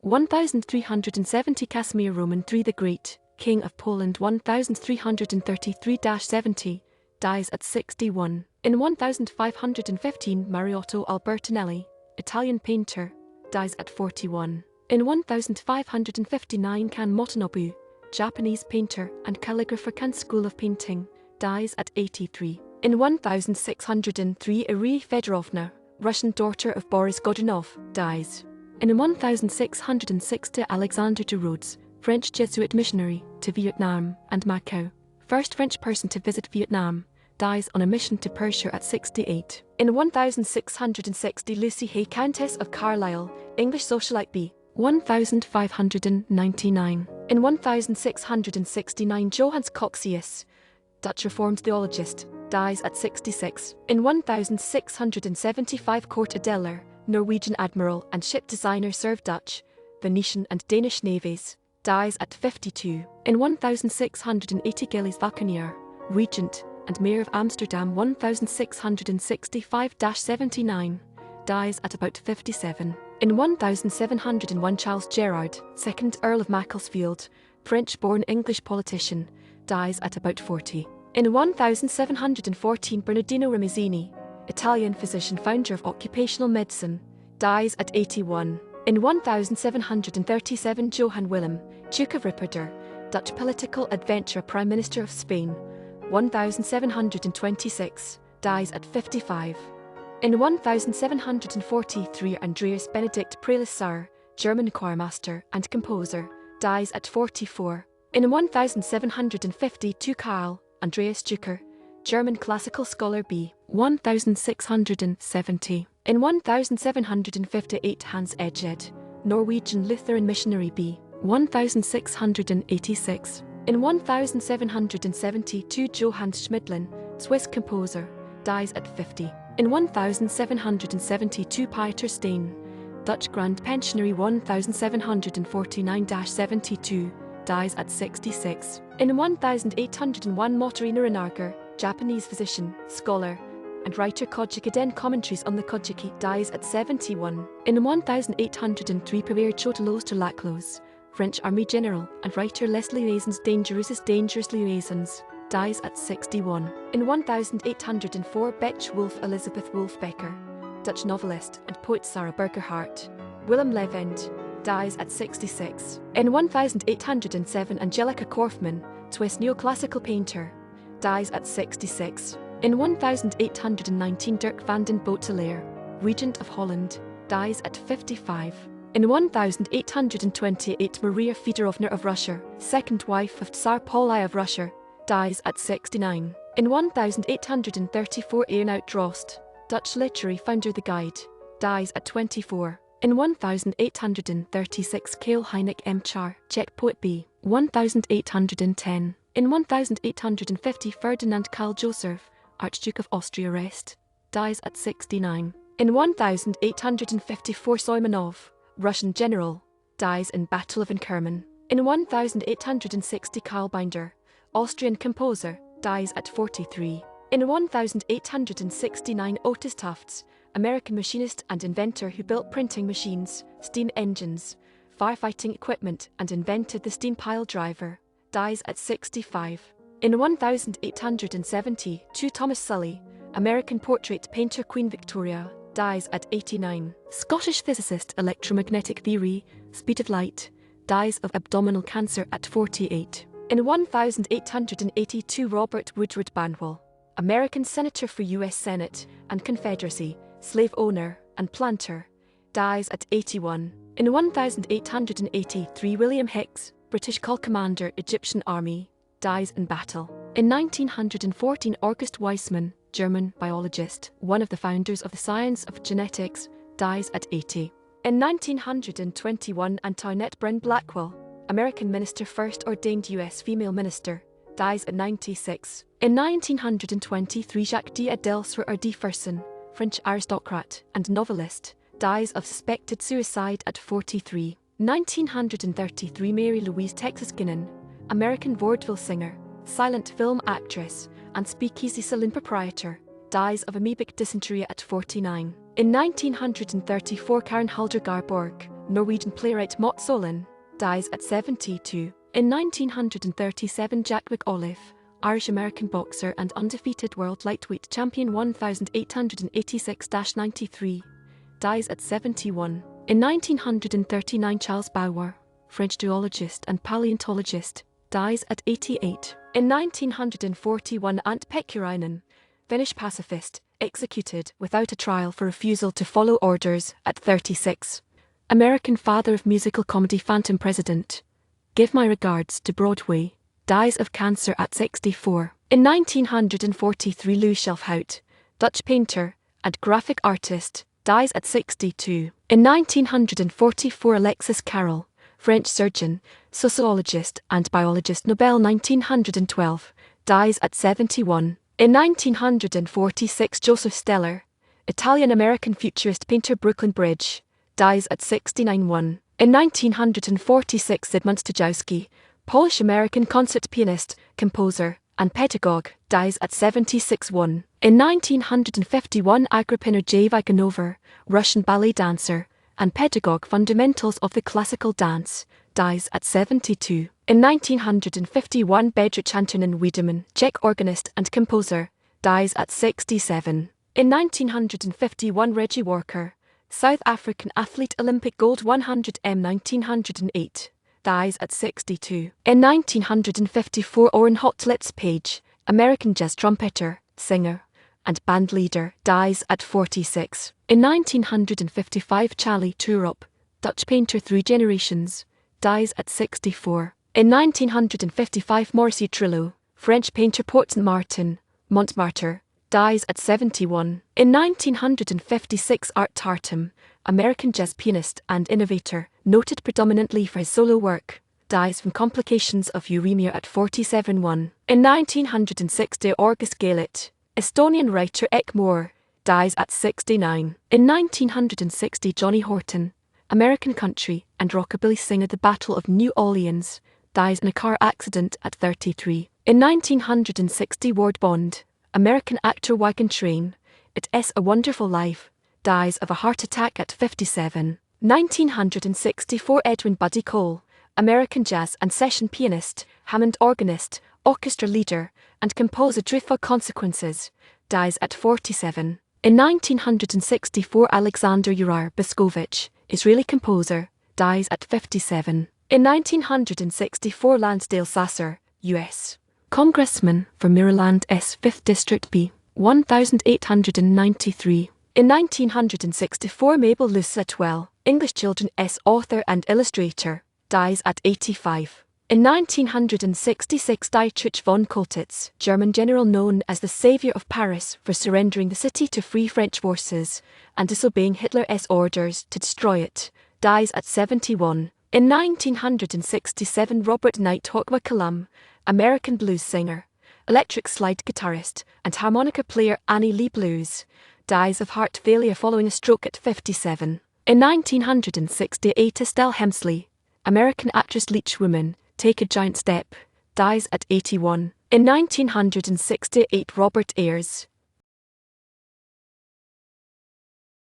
1370 Casimir III the Great, King of Poland 1333–70, dies at 61. In 1515 Mariotto Albertinelli, Italian painter, dies at 41. In 1559 Kanō Motonobu, Japanese painter and calligrapher Kan School of Painting, dies at 83. In 1603 Irini Fedorovna, Russian daughter of Boris Godunov, dies. In 1660 Alexandre de Rhodes, French Jesuit missionary to Vietnam and Macau, first French person to visit Vietnam, dies on a mission to Persia at 68. In 1660 Lucy Hay, Countess of Carlisle, English socialite b. 1599. In 1669 Johannes Cocceius, Dutch Reformed theologist, dies at 66. In 1675 Cort Adeler, Norwegian admiral and ship designer, served Dutch, Venetian and Danish navies, dies at 52. In 1680 Gillis Valckenier, regent and mayor of Amsterdam 1665–79, dies at about 57. In 1701 Charles Gerard, 2nd Earl of Macclesfield, French-born English politician, dies at about 40. In 1714 Bernardino Ramazzini, Italian physician, founder of occupational medicine, dies at 81. In 1737 Johan Willem, Duke of Ripperder, Dutch political adventurer, Prime Minister of Spain, 1726, dies at 55. In 1743 Andreas Benedikt Praelisauer, German choirmaster and composer, dies at 44. In 1752 Karl Andreas Duker, German classical scholar b. 1670. In 1758 Hans Egede, Norwegian Lutheran missionary b. 1686. In 1772 Johannes Schmidlin, Swiss composer, dies at 50. In 1772 Pieter Steyn, Dutch Grand Pensionary 1749–72, dies at 66. In 1801 Motoori Norinaga, Japanese physician, scholar, and writer, Kojiki commentaries on the Kojiki, dies at 71. In 1803 Pierre Choderlos de Laclos, French army general and writer, Les Liaisons Dangerous Liaisons, dies at 61. In 1804 Betje Wolff Elizabeth Wolff-Becker, Dutch novelist and poet Sara Burgerhart, Willem Levend, dies at 66. In 1807 Angelica Kauffmann, Swiss neoclassical painter, dies at 66. In 1819 Dirk van den Botelaer, Regent of Holland, dies at 55. In 1828 Maria Feodorovna of Russia, second wife of Tsar Paul I of Russia, dies at 69. In 1834 Aernout Drost, Dutch literary founder, the Guide, dies at 24. In 1836 Karel Hynek Mácha, Czech poet b. 1810. In 1850 Ferdinand Karl Joseph, Archduke of Austria Rest, dies at 69. In 1854 Soimanov, Russian general, dies in Battle of Inkerman. In 1860 Karl Binder, Austrian composer, dies at 43. In 1869 Otis Tufts, American machinist and inventor who built printing machines, steam engines, firefighting equipment and invented the steam pile driver, dies at 65. In 1872 Thomas Sully, American portrait painter, Queen Victoria, dies at 89. Scottish physicist, electromagnetic theory, speed of light, dies of abdominal cancer at 48. In 1882 Robert Woodward Banwell, American senator for U.S. Senate and Confederacy, slave owner and planter, dies at 81. In 1883 William Hicks, British call commander, Egyptian army, dies in battle. In 1914 August Weismann, German biologist, one of the founders of the science of genetics, dies at 80. In 1921 Antoinette Bren Blackwell, American minister, first ordained U.S. female minister, dies at 96. In 1923 Jacques d'Adelsoir de Fersen, French aristocrat and novelist, dies of suspected suicide at 43. 1933 Mary Louise Texas Guinan, American vaudeville singer, silent film actress, and speakeasy saloon proprietor, dies of amoebic dysentery at 49. In 1934 Karen Hulda Garborg, Norwegian playwright Mot Solon, dies at 72. In 1937, Jack McAuliffe, Irish-American boxer and undefeated world lightweight champion 1886-93, dies at 71. In 1939, Charles Bauer, French zoologist and paleontologist, dies at 88. In 1941, Ant Pekkarinen, Finnish pacifist, executed without a trial for refusal to follow orders at 36. American father of musical comedy Phantom President, Give My Regards to Broadway, dies of cancer at 64. In 1943, Lou Schelfhout, Dutch painter and graphic artist, dies at 62. In 1944, Alexis Carrel, French surgeon, sociologist and biologist, Nobel 1912, dies at 71. In 1946, Joseph Steller, Italian-American futurist painter, Brooklyn Bridge, dies at 69. In 1946, Zygmunt Stojowski, Polish-American concert pianist, composer, and pedagogue, dies at 76. In 1951, Agrippina Ivanova, Russian ballet dancer and pedagogue, fundamentals of the classical dance, dies at 72. In 1951, Bedřich Antonín Wiedemann, Czech organist and composer, dies at 67. In 1951, Reggie Walker, South African athlete, Olympic gold 100m 1908, dies at 62. In 1954, Orrin Hotlips Page, American jazz trumpeter, singer, and band leader, dies at 46. In 1955, Charlie Toorop, Dutch painter, 3 generations, dies at 64. In 1955, Maurice Trillo, French painter, Port Martin, Montmartre, dies at 71. In 1956, Art Tatum, American jazz pianist and innovator, noted predominantly for his solo work, dies from complications of uremia at 47. In 1960, August Galit, Estonian writer Ek Moore, dies at 69. In 1960, Johnny Horton, American country and rockabilly singer, the Battle of New Orleans, dies in a car accident at 33. In 1960, Ward Bond, American actor, Wagon Train, It's a Wonderful Life, dies of a heart attack at 57. 1964, Edwin Buddy Cole, American jazz and session pianist, Hammond organist, orchestra leader, and composer, Truthful Consequences, dies at 47. In 1964, Alexander Gerard Boscovich, Israeli composer, dies at 57. In 1964, Lansdale Sasser, U.S. Congressman for Maryland's 5th District B, 1893. In 1964, Mabel Luce Atwell, English children's author and illustrator, dies at 85. In 1966, Dietrich von Koltitz, German general known as the savior of Paris for surrendering the city to free French forces and disobeying Hitler's orders to destroy it, dies at 71. In 1967, Robert Nighthawk McCallum, American blues singer, electric slide guitarist, and harmonica player Annie Lee Blues, dies of heart failure following a stroke at 57. In 1968, Estelle Hemsley, American actress Leech Woman, Take a Giant Step, dies at 81. In 1968, Robert Ayers,